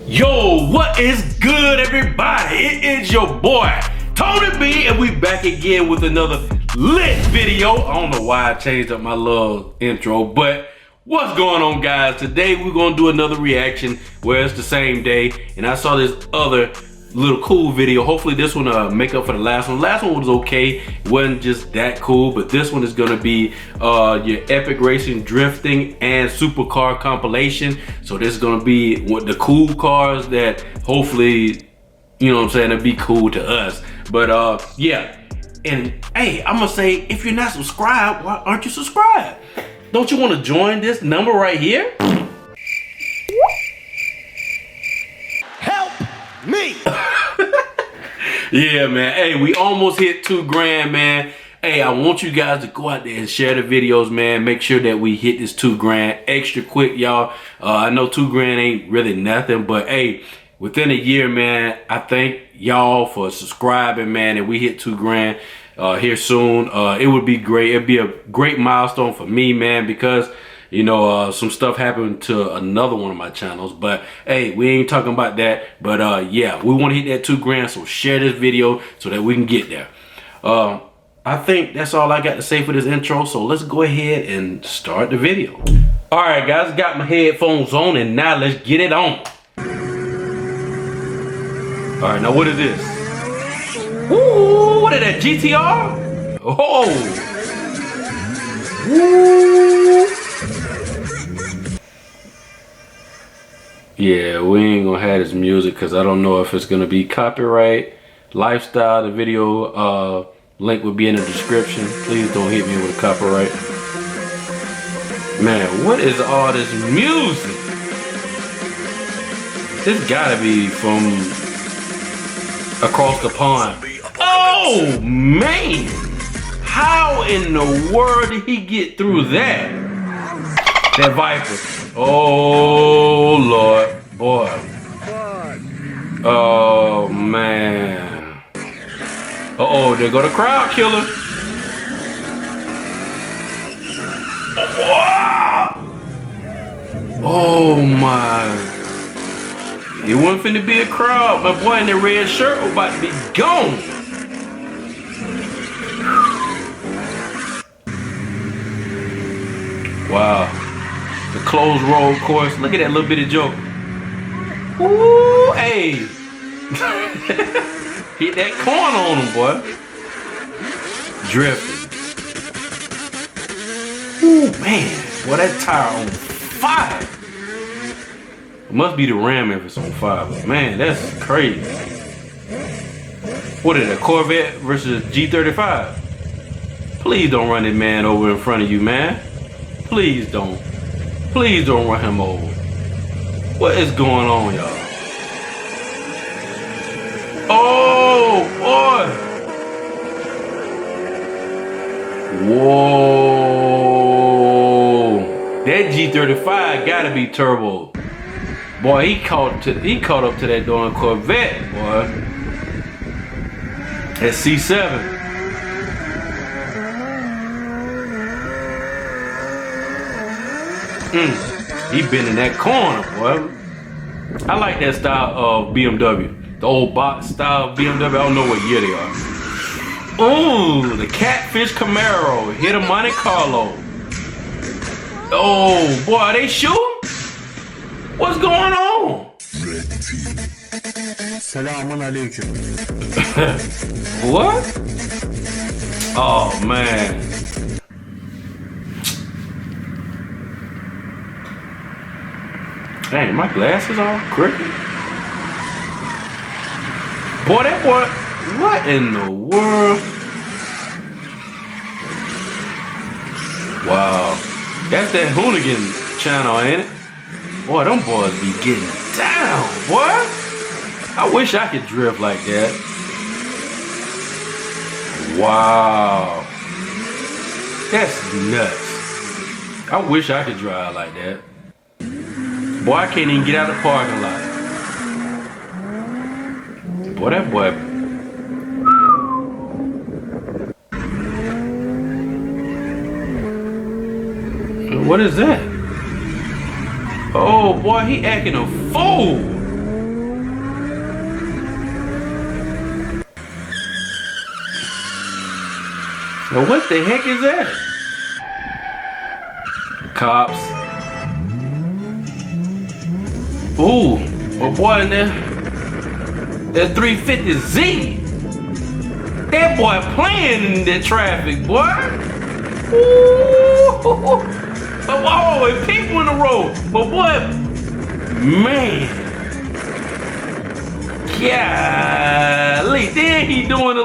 Yo, what is good, everybody? It is your boy Tony B, and we back again with another lit video. I don't know why I changed up my little intro, but what's going on, guys? Today we're gonna do another reaction where it's the same day, and I saw this other little cool video. Hopefully this one make up for the last one. Last one was okay, it wasn't just that cool, but this one is gonna be your epic racing, drifting, and supercar compilation. So this is gonna be what the cool cars that hopefully, you know what I'm saying, it'll be cool to us. But yeah, and hey, I'm gonna say, if you're not subscribed, why aren't you subscribed? Don't you want to join this number right here? Me. Yeah, man. Hey, we almost hit 2 grand, man. Hey, I want you guys to go out there and share the videos, man. Make sure that we hit this 2 grand extra quick, y'all. I know 2 grand ain't really nothing, but hey, within a year, man, I thank y'all for subscribing, man, and we hit 2 grand here soon. It would be great. It'd be a great milestone for me, man, because you know, some stuff happened to another one of my channels, but hey, we ain't talking about that. But yeah, we want to hit that 2 grand, so share this video so that we can get there. I think that's all I got to say for this intro, so let's go ahead and start the video. All right, guys, got my headphones on, and now let's get it on. All right, now what is this? Ooh, what is that, GTR? Oh. Ooh. Yeah, we ain't gonna have this music because I don't know if it's gonna be copyright. Lifestyle, the video link will be in the description. Please don't hit me with a copyright. Man, what is all this music? This gotta be from across the pond. Oh man! How in the world did he get through that? That Viper. Oh Lord, boy. Oh man. Uh-oh, there go the crowd killer. Oh my. It wasn't finna be a crowd. My boy in that red shirt was about to be gone. Wow. The closed roll course. Look at that little bitty joke. Ooh, hey. Hit that corn on him, boy. Drifting. Ooh, man. Boy, that tire on fire. It must be the Ram if it's on fire. But man, that's crazy. What is it, a Corvette versus G35? Please don't run that man over in front of you, man. Please don't. Please don't run him over. What is going on, y'all? Oh, boy. Whoa. That G35 gotta be turbo. Boy, he caught up to that darn Corvette, boy. That C7. He been in that corner, boy. I like that style of BMW. The old box style of BMW. I don't know what year they are. Ooh, the Catfish Camaro. Hit a Monte Carlo. Oh, boy, are they shooting? What's going on? Selamun aleyküm. What? Oh, man. Dang, my glasses all crooked. Boy, that boy, what in the world? Wow. That's that hooligan channel, ain't it? Boy, them boys be getting down, boy. I wish I could drift like that. Wow. That's nuts. I wish I could drive like that. Boy, I can't even get out of the parking lot. Boy, that boy. What is that? Oh boy, he acting a fool. Well, what the heck is that? Cops. Ooh, oh boy in there. That 350Z. That boy playing in the traffic, boy. Ooh. But whoa, and people in the road. But boy, man. Golly, then he doing a...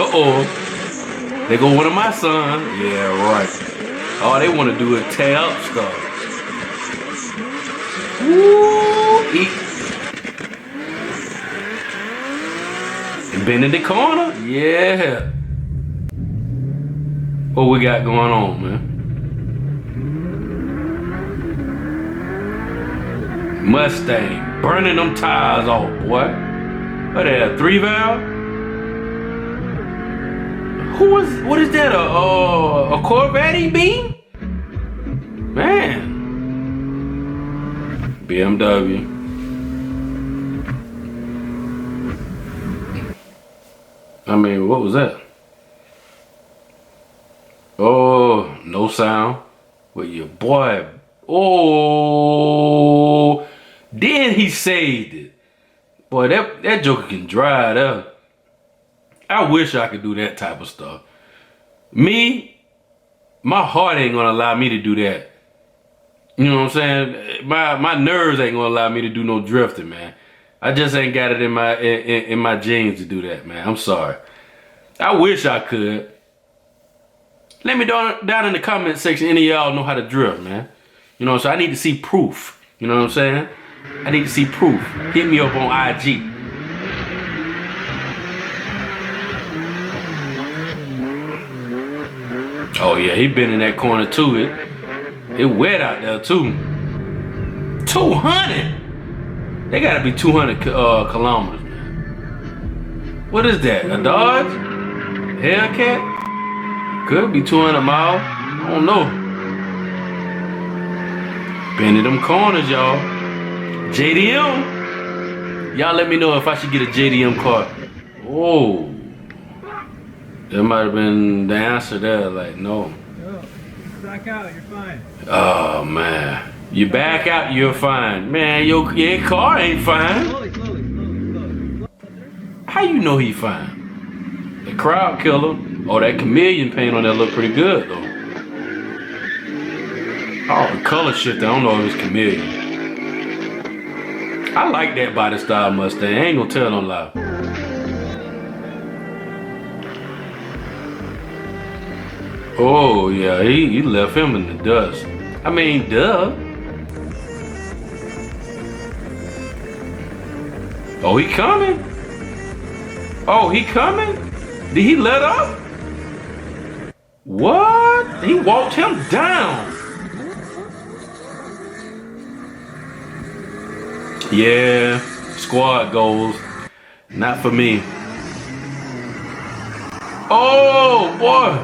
Uh-oh. They go one of my sons. Yeah, right. All they want to do is tear up stuff. Ooh, been in the corner? Yeah. What we got going on, man? Mustang, burning them tires off, boy. What that, a 3-valve? What is that, a Corvette beam? Man. BMW. I mean, what was that? Oh, no sound. Well, your boy. Oh, then he saved it. Boy, that joker can drive up. I wish I could do that type of stuff. Me, my heart ain't gonna allow me to do that. You know what I'm saying? My nerves ain't gonna allow me to do no drifting, man. I just ain't got it in my genes to do that, man. I'm sorry. I wish I could. Let me down in the comment section, any of y'all know how to drift, man. You know, so I need to see proof. You know what I'm saying? I need to see proof. Hit me up on IG. Oh yeah, he been in that corner too. It wet out there too. 200. They gotta be 200 kilometers, man. What is that? A Dodge? Hellcat? Could be 200 miles. I don't know. Been in them corners, y'all. JDM. Y'all let me know if I should get a JDM car. Oh. That might have been the answer there. Like, no. No. Back out, you're fine. Oh, man. You back out, you're fine. Man, your car ain't fine. Slowly. How you know he fine? The crowd killer. Oh, that chameleon paint on there look pretty good, though. Oh, the color shifter. I don't know if it's chameleon. I like that body style Mustang. I ain't gonna tell no lie. Oh, yeah, he left him in the dust. I mean, duh. Oh, he coming? Oh, he coming? Did he let up? What? He walked him down. Yeah, squad goals. Not for me. Oh, boy.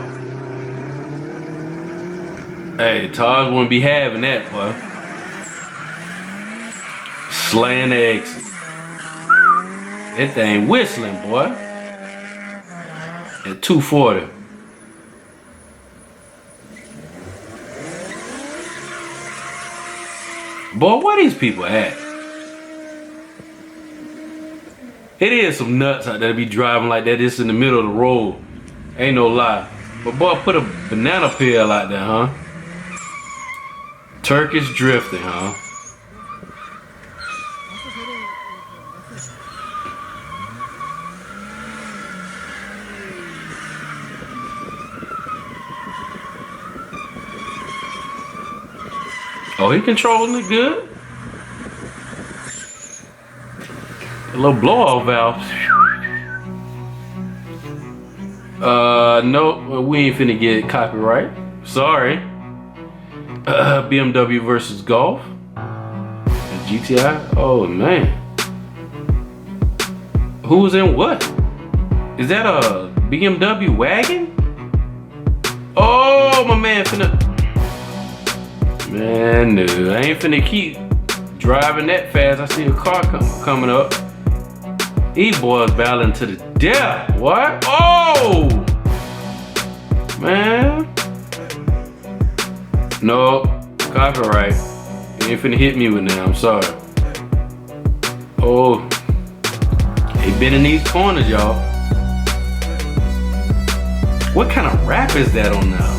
Hey, Taj wouldn't be having that, boy. Slaying the exit. That thing whistling, boy. At 240. Boy, where these people at? It is some nuts out there to be driving like that. It's in the middle of the road. Ain't no lie. But boy, put a banana peel out there, huh? Turkish drifting, huh? Oh, he controlling it good. A little blow-off valve. No, we ain't finna get copyright. Sorry. BMW versus Golf. GTI. Oh man. Who's in what? Is that a BMW wagon? Oh, my man finna. Man, no, I ain't finna keep driving that fast. I see a car coming up. These boys battling to the death. What? Oh! Man. No, copyright. You ain't finna hit me with that, I'm sorry. Oh. They been in these corners, y'all. What kind of rap is that on now?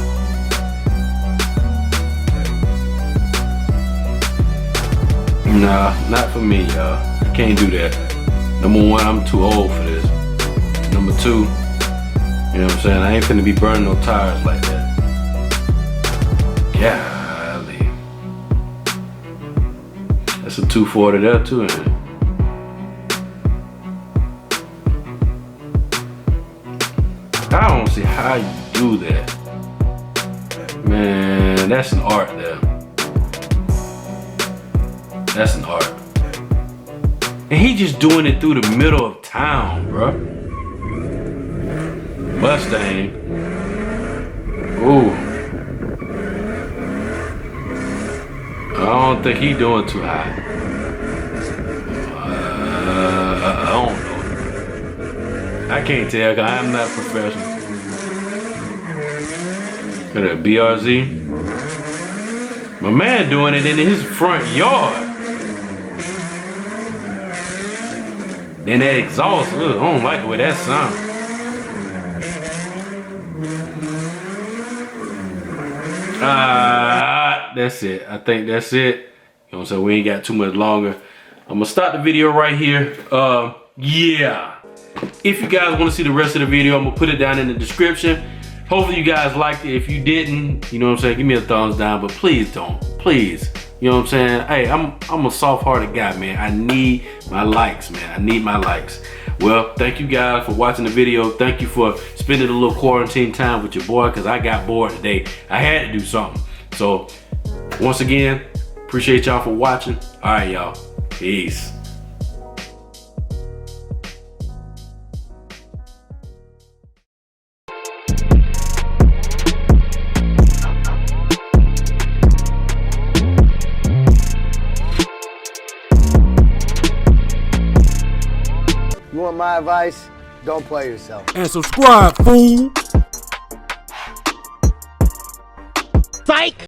Nah, not for me, y'all. I can't do that. Number one, I'm too old for this. Number two, you know what I'm saying? I ain't finna be burning no tires like that. Golly. That's a 240 there too, ain't it? I don't see how you do that. Man, that's an art there. That's an art. And he just doing it through the middle of town, bro. Mustang. Ooh. I don't think he doing too high. I don't know. I can't tell because I'm not professional. Look at that BRZ. My man doing it in his front yard. Then that exhaust, ugh, I don't like the way that sounds. That's it. I think that's it. You know what I'm saying? We ain't got too much longer. I'm gonna stop the video right here. Yeah. If you guys want to see the rest of the video, I'm gonna put it down in the description. Hopefully you guys liked it. If you didn't, you know what I'm saying, give me a thumbs down, but please don't. Please. You know what I'm saying? Hey, I'm a soft-hearted guy, man. I need my likes, man. I need my likes. Well, thank you guys for watching the video. Thank you for spending a little quarantine time with your boy, because I got bored today. I had to do something. So, once again, appreciate y'all for watching. All right, y'all. Peace. You want my advice? Don't play yourself. And subscribe, fool! Psych!